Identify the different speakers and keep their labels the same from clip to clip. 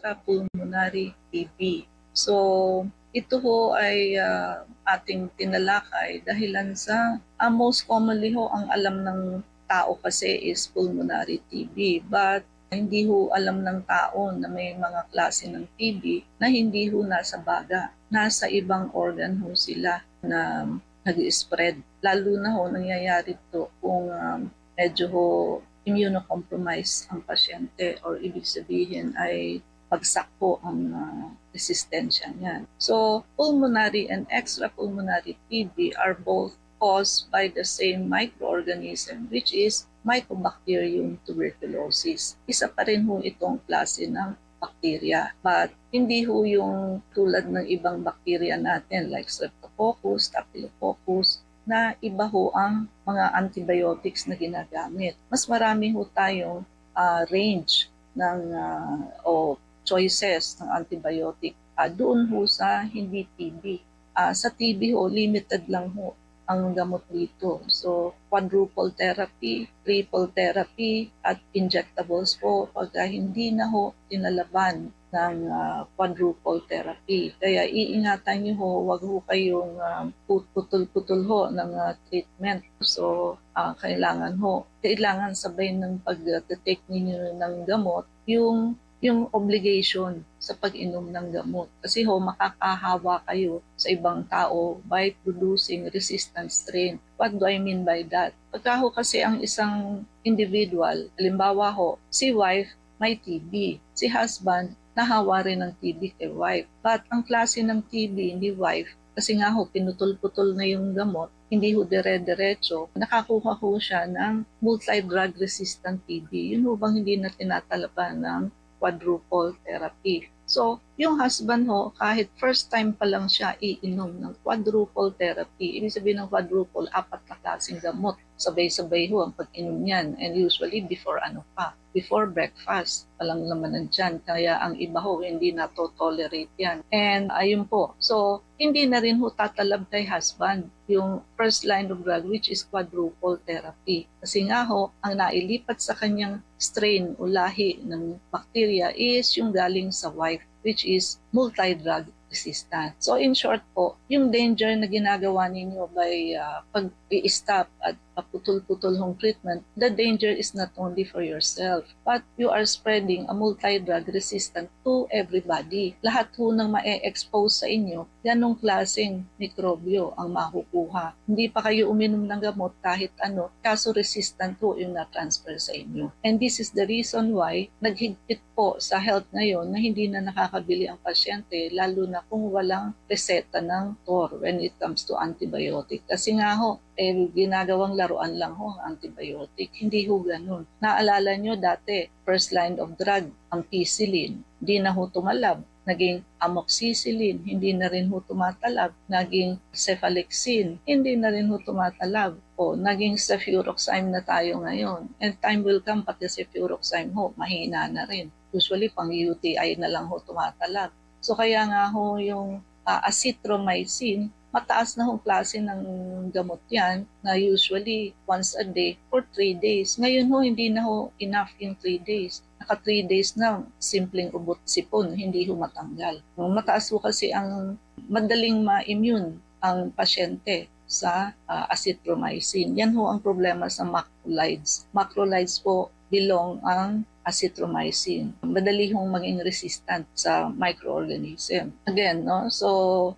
Speaker 1: extrapulmonary TB. So, ito ho ay ating tinalakay dahilan sa most commonly ho ang alam ng tao kasi is pulmonary TB. But hindi ho alam ng tao na may mga klase ng TB na hindi ho nasa baga. Nasa ibang organ ho sila na nag-spread. Lalo na ho nangyayari ito kung medyo ho immunocompromised ang pasyente or ibig sabihin ay bagsak po ang resistensya niyan. So, pulmonary and extrapulmonary TB are both caused by the same microorganism which is Mycobacterium tuberculosis. Isa pa rin ho itong klase ng bakterya. But hindi ho yung tulad ng ibang bakterya natin like Streptococcus, Staphylococcus, na iba ho ang mga antibiotics na ginagamit. Mas marami ho tayong range ng choices ng antibiotic doon ho sa hindi TB. Sa TB ho, limited lang ho ang gamot dito. So, quadruple therapy, triple therapy, at injectables po pagka hindi na ho tinalaban ng quadruple therapy. Kaya iingatan nyo ho, wag ho kayong putol-putol ho ng treatment. So, kailangan sabay ng pag-take ninyo ng gamot yung obligation sa pag-inom ng gamot. Kasi ho, makakahawa kayo sa ibang tao by producing resistant strain. What do I mean by that? Pagka ho kasi ang isang individual, halimbawa ho, si wife may TB, si husband nahawa rin ng TB kay wife. But ang klase ng TB ni wife, kasi nga ho, pinutol-putol na yung gamot, hindi ho dire-diretso, nakakuha ho siya ng multi-drug resistant TB. Yun ho bang hindi na tinatalaban ng quadruple therapy. So, yung husband ho, kahit first time pa lang siya iinom ng quadruple therapy, ibig sabihin ng quadruple, 4 na klaseng gamot. Sabay-sabay ho ang pag-inom niyan. And usually before before breakfast, palang naman nandyan. Kaya ang iba ho, hindi na to tolerate yan. And ayun po. So, hindi na rin ho tatalab kay husband yung first line of drug which is quadruple therapy. Kasi nga ho, ang nailipat sa kanyang strain o lahi ng bacteria is yung galing sa wife which is multi-drug resistant. So in short po, yung danger na ginagawa ninyo by pag-i-stop at putol-putol hong treatment, the danger is not only for yourself, but you are spreading a multi-drug resistant to everybody. Lahat ho ng ma-expose sa inyo, ganong klaseng mikrobyo ang makukuha. Hindi pa kayo uminom ng gamot kahit ano, kaso resistant ho yung na-transfer sa inyo. And this is the reason why naghigpit po sa health ngayon na hindi na nakakabili ang pasyente, lalo na kung walang reseta ng doktor when it comes to antibiotic. Kasi nga ho, ginagawang laruan lang ho ang antibiotic. Hindi ho ganun. Naalala nyo dati, first line of drug, ang penicillin, hindi na ho tumalab. Naging amoxicillin, hindi na rin ho tumatalab. Naging cephalexin, hindi na rin ho tumatalab. O, naging cefuroxime na tayo ngayon. And time will come, pati cefuroxime ho, mahina na rin. Usually, pang UTI na lang ho tumatalab. So, kaya nga ho yung azithromycin, mataas na hong klase ng gamot yan na usually once a day for 3 days. Ngayon ho, hindi na ho enough yung 3 days. Naka 3 days na simpleng ubot sipon, hindi ho matanggal. Mataas ho kasi ang madaling ma-immune ang pasyente sa azithromycin. Yan ho ang problema sa macrolides. Macrolides po belong ang azithromycin. Madali hong maging resistant sa microorganism. Again, no? So,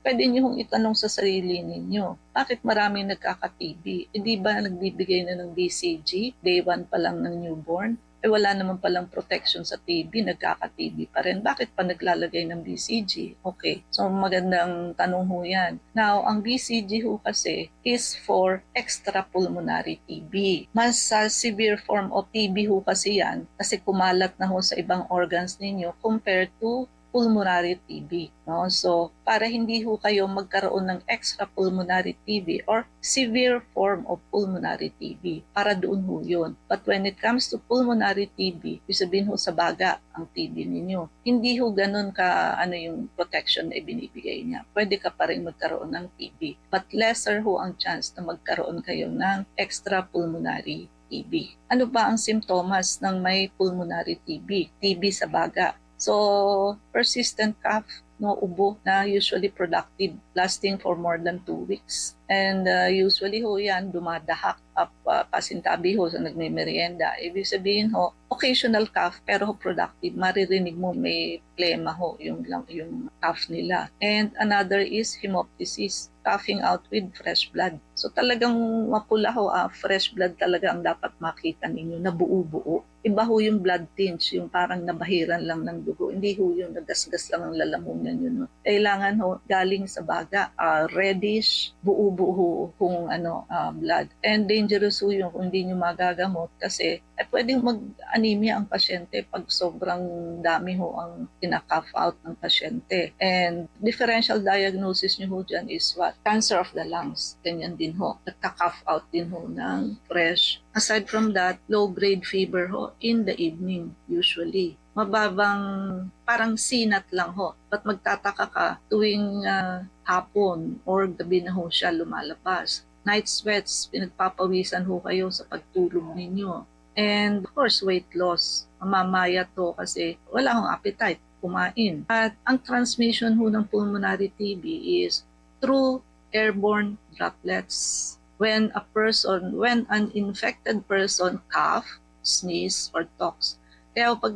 Speaker 1: pwede nyo hong itanong sa sarili ninyo, bakit maraming nagkaka-TB? Hindi ba nagbibigay na ng BCG, day 1 pa lang ng newborn? Wala naman palang protection sa TB, nagkaka-TB pa rin. Bakit pa naglalagay ng BCG? Okay, so magandang tanong ho yan. Now, ang BCG ho kasi is for extrapulmonary TB. Mas severe form of TB ho kasi yan kasi kumalat na ho sa ibang organs ninyo compared to pulmonary TB. No? So, para hindi ho kayo magkaroon ng extrapulmonary TB or severe form of pulmonary TB, para doon ho yun. But when it comes to pulmonary TB, sabihin ho sa baga ang TB ninyo, hindi ho ganun ka yung protection na ibinibigay niya. Pwede ka pa rin magkaroon ng TB. But lesser ho ang chance na magkaroon kayo ng extrapulmonary TB. Ano ba ang simptomas ng may pulmonary TB? TB sa baga. So, persistent cough, no ubo na usually productive, lasting for more than 2 weeks. And usually ho yan, dumadahak up pasintabi ho sa nagmimerienda. Ibig sabihin ho, occasional cough pero productive. Maririnig mo may plema ho yung cough nila. And another is hemoptysis, coughing out with fresh blood. So talagang mapula ho, fresh blood talaga ang dapat makita ninyo na buo-buo. Iba ho yung blood tinge, yung parang nabahiran lang ng dugo. Hindi ho yung nagasgas lang ang lalamunan yun. No? Kailangan ho galing sa baga, reddish, buo-buo kung blood. And dangerous ho yung kung hindi nyo magagamot kasi pwedeng mag-anemia ang pasyente pag sobrang dami ho ang kinaka-cough out ng pasyente. And differential diagnosis nyo ho dyan is what? Cancer of the lungs. Ganyan din ho. Nagka-cough out din ho ng fresh. Aside from that, low-grade fever ho in the evening usually. Mababang parang sinat lang ho. But magtataka ka tuwing hapon or gabi na ho siya lumalabas. Night sweats, pinagpapawisan ho kayo sa pagtulog ninyo. And of course, weight loss. Mamamayat to kasi wala hong appetite kumain. At ang transmission ho ng pulmonary TB is through airborne droplets. When an infected person cough, sneeze, or talks. Kaya pag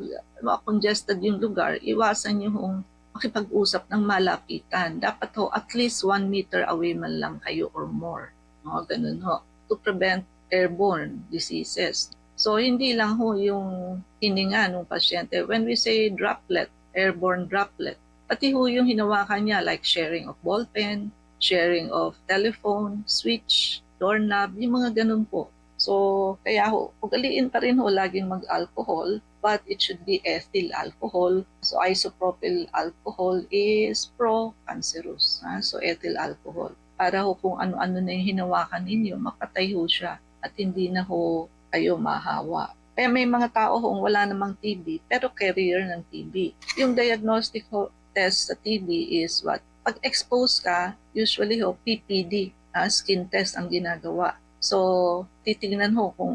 Speaker 1: congested yung lugar, iwasan nyo hong makipag-usap ng malapitan. Dapat ho at least 1 meter away man lang kayo or more. No, ganun ho. To prevent airborne diseases. So hindi lang ho yung hininga ng pasyente. When we say droplet, airborne droplet, pati ho yung hinawakan niya like sharing of ballpen, sharing of telephone, switch, doorknob, yung mga ganun po. So, kaya ho, ugaliin pa rin ho laging mag-alcohol, but it should be ethyl alcohol. So, isopropyl alcohol is pro-cancerous. So, ethyl alcohol. Para ho kung ano-ano na yung hinawakan ninyo, makatay ho siya at hindi na ho kayo mahawa. Kaya may mga tao ho wala namang TB, pero carrier ng TB. Yung diagnostic ho, test sa TB is what? Pag expose ka, usually ho, PPD, skin test ang ginagawa. So, titignan ho kung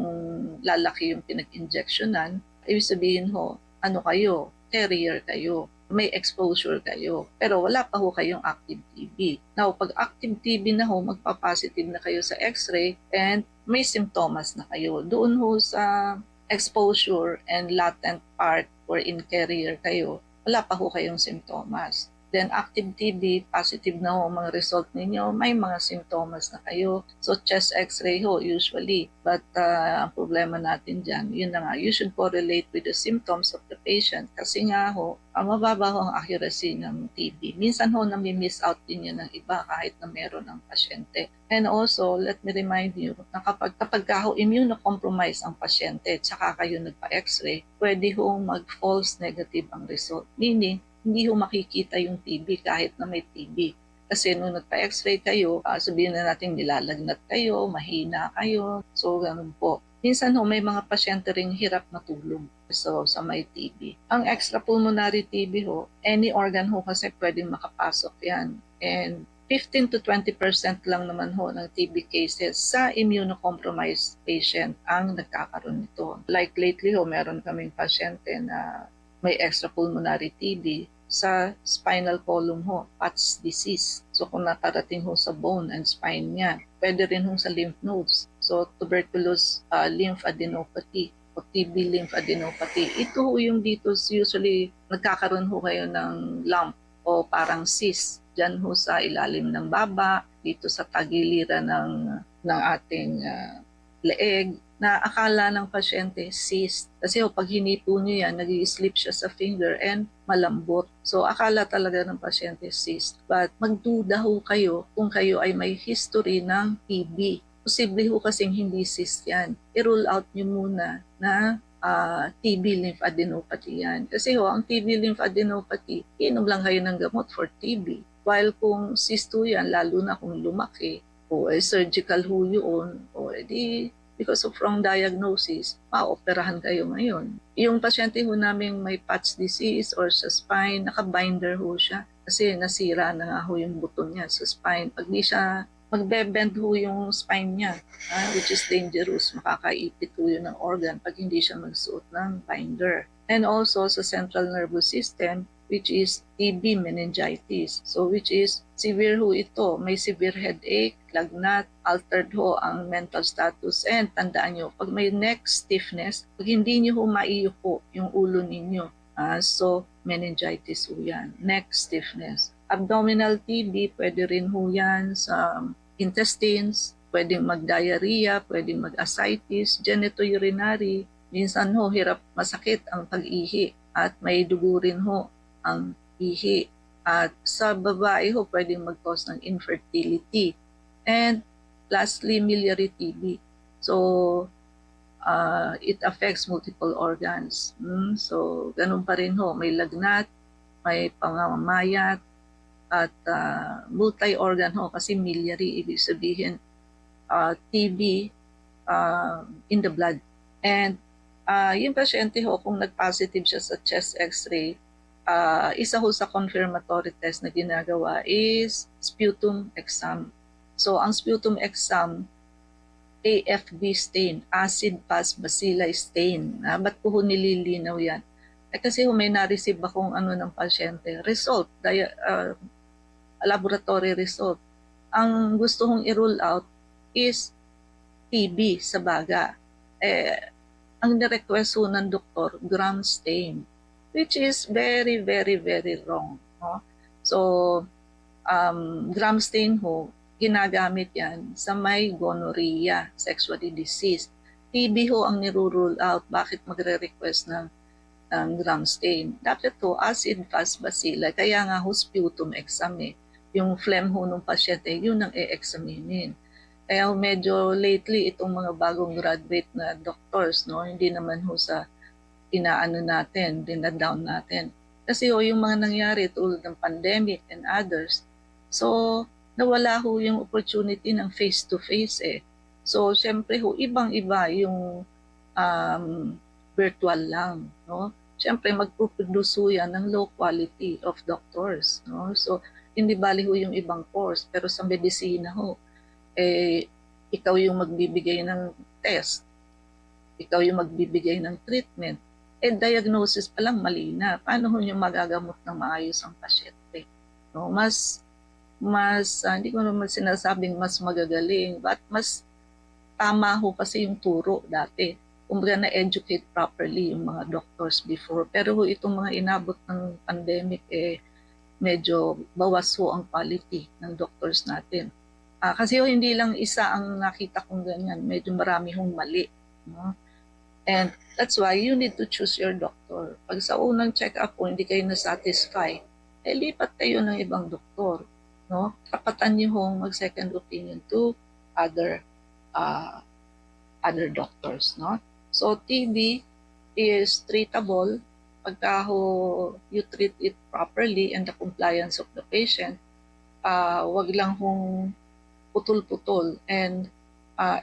Speaker 1: lalaki yung pinag-injectionan. Ibig sabihin ho, ano kayo? Carrier kayo. May exposure kayo. Pero wala pa ho kayong active TB. Now, pag active TB na ho, magpa-positive na kayo sa x-ray and may symptoms na kayo. Doon ho sa exposure and latent part or in carrier kayo, wala pa ho kayong symptoms. Then active TB, positive na ho mga result ninyo, may mga symptoms na kayo. So chest x-ray ho usually. But ang problema natin dyan, yun na nga, you should correlate with the symptoms of the patient. Kasi nga ho, mababa ho ang accuracy ng TB. Minsan ho nami-miss out din yun ng iba kahit na meron ng pasyente. And also, let me remind you na kapag ho immunocompromised ang pasyente at saka kayo nagpa-x-ray, pwede ho mag-false negative ang result. Meaning, hindi ho makikita yung TB kahit na may TB. Kasi nung nagpa-x-ray kayo, sabihin na natin nilalagnat kayo, mahina kayo. So, ganun po. Minsan ho, may mga pasyente ring hirap matulog. So, sa may TB. Ang extrapulmonary TB ho, any organ ho kasi pwedeng makapasok yan. And 15 to 20% lang naman ho ng TB cases sa immunocompromised patient ang nagkakaroon nito. Like lately ho, meron kaming pasyente na may extrapulmonary TB sa spinal column ho, Pat's disease. So kung nakarating ho sa bone and spine niya, pwede rin ho sa lymph nodes. So tuberculous lymphadenopathy o TB lymphadenopathy. Ito ho yung dito usually nagkakaroon ho kayo ng lump o parang cyst. Diyan ho sa ilalim ng baba, dito sa tagiliran ng ating leeg, na akala ng pasyente cyst. Kasi pag hinipo nyo yan, nag-i-slip siya sa finger and malambot. So akala talaga ng pasyente cyst. But magduda ho kayo kung kayo ay may history ng TB. Posible ho kasing hindi cyst yan. I-rule out nyo muna na TB lymphadenopathy yan. Kasi ang TB lymphadenopathy, inom lang kayo ng gamot for TB. While kung cyst ho yan, lalo na kung lumaki, o surgical ho yun, o because of wrong diagnosis, maoperahan kayo ngayon. Yung pasyente ho namin may Pat's disease or sa spine, naka-binder ho siya kasi nasira na nga ho yung buto niya sa spine. Pag di siya magbe-bend ho yung spine niya, which is dangerous. Makakaipit ho yun ng organ pag hindi siya magsuot ng binder. And also sa central nervous system, which is TB meningitis. So which is severe ho ito. May severe headache, lagnat, altered ho ang mental status. And tandaan nyo, pag may neck stiffness, pag hindi nyo ho maiyuko yung ulo ninyo, so meningitis ho yan, neck stiffness. Abdominal TB, pwede rin ho yan sa intestines, pwedeng mag-diarrhea, pwedeng mag-ascites, genitourinary, minsan ho hirap masakit ang pag-ihi at may dugo rin ho ang ihi. At sa babae ho pwedeng mag-cause ng infertility. And lastly, miliary TB. So it affects multiple organs. So ganun pa rin ho, may lagnat, may pangamamayat, at multi-organ ho kasi miliary, ibig sabihin TB in the blood. And yung pasyente ho, kung nag-positive siya sa chest x-ray, isa ho sa confirmatory test na ginagawa is sputum exam. So ang sputum exam, AFB stain, acid fast bacilli stain. Ba't ko ho nililinaw yan? Kasi ho may na-receive akong ng pasyente, result, laboratory result. Ang gusto kong i-rule out is TB sa baga. Ang nirequest ho ng doktor, gram stain, which is very, very, very wrong. No? So, gram stain ho, ginagamit yan sa may gonorrhea, sexually diseased. TB ho ang nirule out. Bakit magre-request ng gram stain? Dapat ho, acid fast bacilli. Kaya nga ho, sputum exam Yung phlegm ho ng pasyente, yun ang e-examinin. Kaya medyo lately, itong mga bagong graduate na doctors, no, hindi naman ho sa inaano natin, dinadown natin. Kasi ho, yung mga nangyari tulad ng pandemic and others, so nawala ho yung opportunity ng face-to-face So, syempre ho, ibang-iba yung virtual lang, no? Syempre, magpuproduce yan ng low quality of doctors, no? So, hindi bali ho yung ibang course, pero sa medisina ho, ikaw yung magbibigay ng test, ikaw yung magbibigay ng treatment, diagnosis pa lang mali na. Paano ho yung magagamot ng maayos ang pasyente? No, mas hindi ko naman sinasabing mas magagaling, but mas tama ho kasi yung turo dati. Kumbaga na-educate properly yung mga doctors before. Pero ho, itong mga inabot ng pandemic, medyo bawas ho ang quality ng doctors natin. Kasi ho, hindi lang isa ang nakita kong ganyan. Medyo marami hong mali. No? And that's why you need to choose your doctor. Pag sa unang check-up po, hindi kayo na-satisfy, lipat kayo ng ibang doktor. No? Kapatan niyo hong mag-second opinion to other doctors. No? So TB is treatable pagka you treat it properly and the compliance of the patient. Wag lang hong putol-putol. And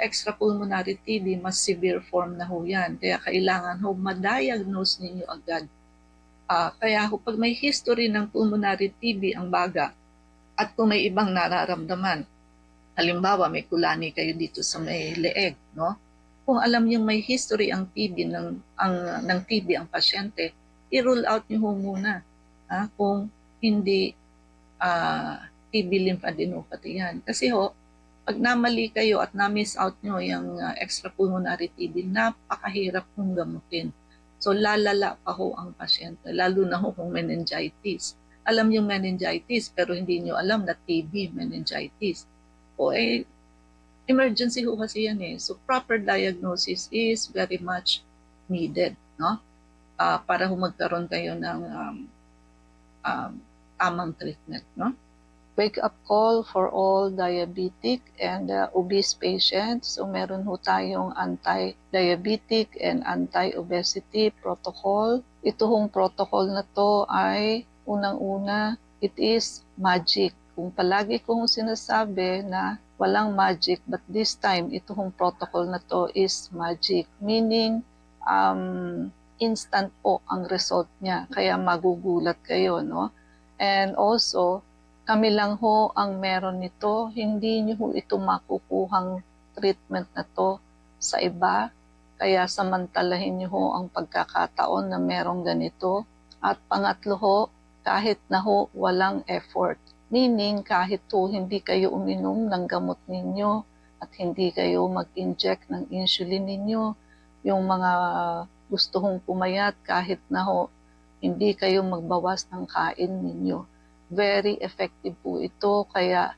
Speaker 1: extrapulmonary TB, mas severe form na ho yan. Kaya kailangan ho ma-diagnose ninyo agad. Kaya ho, pag may history ng pulmonary TB ang baga, at kung may ibang nararamdaman, halimbawa may kulani kayo dito sa may leeg, no? Kung alam niyo may history ang TB ng TB ang pasyente, i-rule out niyo ho muna. Kung hindi TB lymphadenopathy yan. Kasi ho, pag namali kayo at na-miss out nyo yung extrapulmonary TB, napakahirap kong gamutin. So lalala pa ho ang pasyente, lalo na ho kung meningitis. Alam yung meningitis pero hindi nyo alam na TB meningitis. O emergency ho kasi yan So proper diagnosis is very much needed, no? Para ho magkaroon kayo ng tamang treatment, no? Wake-up call for all diabetic and obese patients. So meron ho tayong anti-diabetic and anti-obesity protocol. Ito hong protocol na to ay unang-una, it is magic. Kung palagi kong sinasabi na walang magic, but this time, ito hong protocol na to is magic. Meaning, instant po ang result niya. Kaya magugulat kayo, no? And also, Kami lang ho ang meron nito. Hindi niyo ho ito makukuhang treatment na to sa iba. Kaya samantalahin niyo ho ang pagkakataon na merong ganito. At pangatlo ho, kahit na ho walang effort. Meaning kahit ho hindi kayo uminom ng gamot ninyo at hindi kayo mag-inject ng insulin ninyo, yung mga gusto hong pumayat kahit na ho hindi kayo magbawas ng kain ninyo. Very effective po ito, kaya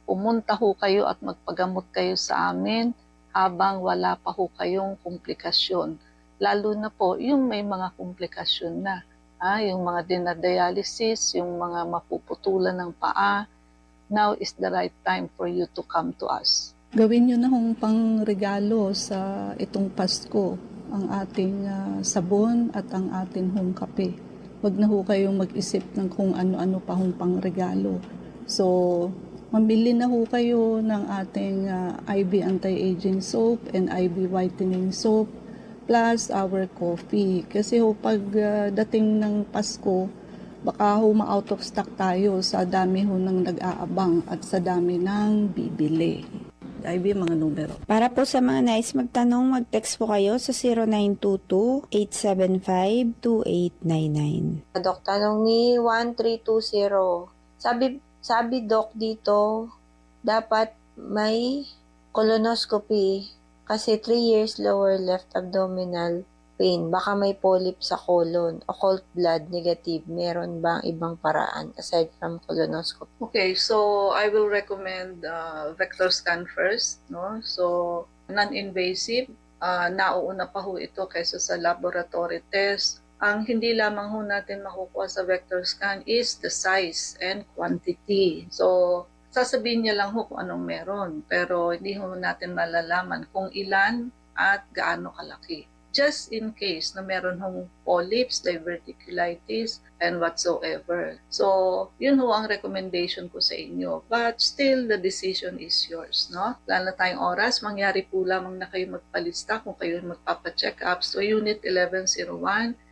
Speaker 1: pumunta ho kayo at magpagamot kayo sa amin habang wala pa ho kayong komplikasyon. Lalo na po yung may mga komplikasyon na. Yung mga dinadialysis, yung mga mapuputulan ng paa, now is the right time for you to come to us.
Speaker 2: Gawin nyo na hong pangregalo sa itong Pasko ang ating sabon at ang ating hong kape. Huwag na ho kayong mag-isip ng kung ano-ano pa hong pangregalo. So, mamili na ho kayo ng ating IV anti-aging soap and IV whitening soap plus our coffee. Kasi ho pag dating ng Pasko, baka ho ma-out of stock tayo sa dami ho ng nag-aabang at sa dami ng bibili. IV mga numero.
Speaker 3: Para po sa mga nais magtanong, mag-text po kayo sa 0922-875-2899.
Speaker 4: Dok, tanong ni 1320. Sabi Dok dito, dapat may colonoscopy kasi 3 years lower left abdominal pain. Baka may polyp sa colon, occult blood negative. Meron bang ibang paraan aside from colonoscopy?
Speaker 1: Okay, so I will recommend vector scan first, no? So non-invasive, nauuna pa ho ito kaysa sa laboratory test. Ang hindi lamang ho natin makukuha sa vector scan is the size and quantity. So sasabihin niya lang ho kung anong meron, pero hindi ho natin malalaman kung ilan at gaano kalaki. Just in case na meron hong polyps, diverticulitis, and whatsoever. So, yun ho ang recommendation ko sa inyo. But still, the decision is yours, no? Wala na tayong oras. Mangyari po lamang na kayo magpalista kung kayo magpapacheck up. So, Unit 1101,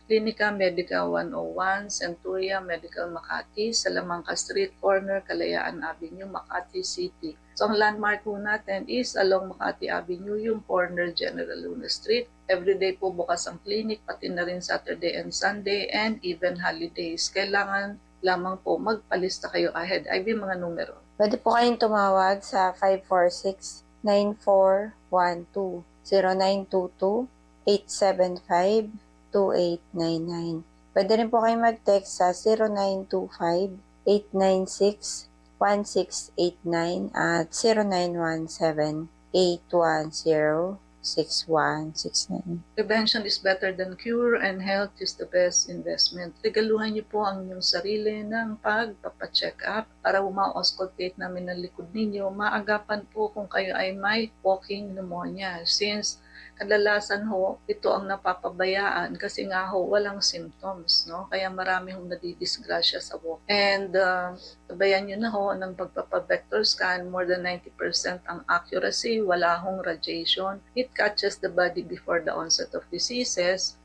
Speaker 1: Clinica Medica 101, Centuria Medical Makati, Salamanca Street Corner, Kalayaan Avenue, Makati City. So ang landmark po natin is along Makati Avenue, yung corner General Luna Street. Everyday po bukas ang clinic, pati na rin Saturday and Sunday, and even holidays. Kailangan lamang po magpalista kayo ahead. Ay, mga numero.
Speaker 4: Pwede po kayong tumawag sa 546-9412, 0922-875-2899. Pwede rin po kayong mag-text sa 0925-896-1689 at 0917-810-6169.
Speaker 1: Prevention is better than cure and health is the best investment. Regaluhan niyo po ang inyong sarili ng pagpapacheck up para ma-auscultate namin ang likod ninyo. Maagapan po kung kayo ay may walking pneumonia since kadalasan ho, ito ang napapabayaan kasi nga ho, walang symptoms, no? Kaya marami hong nadidisgrasya sa walk. And tabayan nyo na ho ng pagpapavector scan, more than 90% ang accuracy, wala hong radiation. It catches the body before the onset of diseases.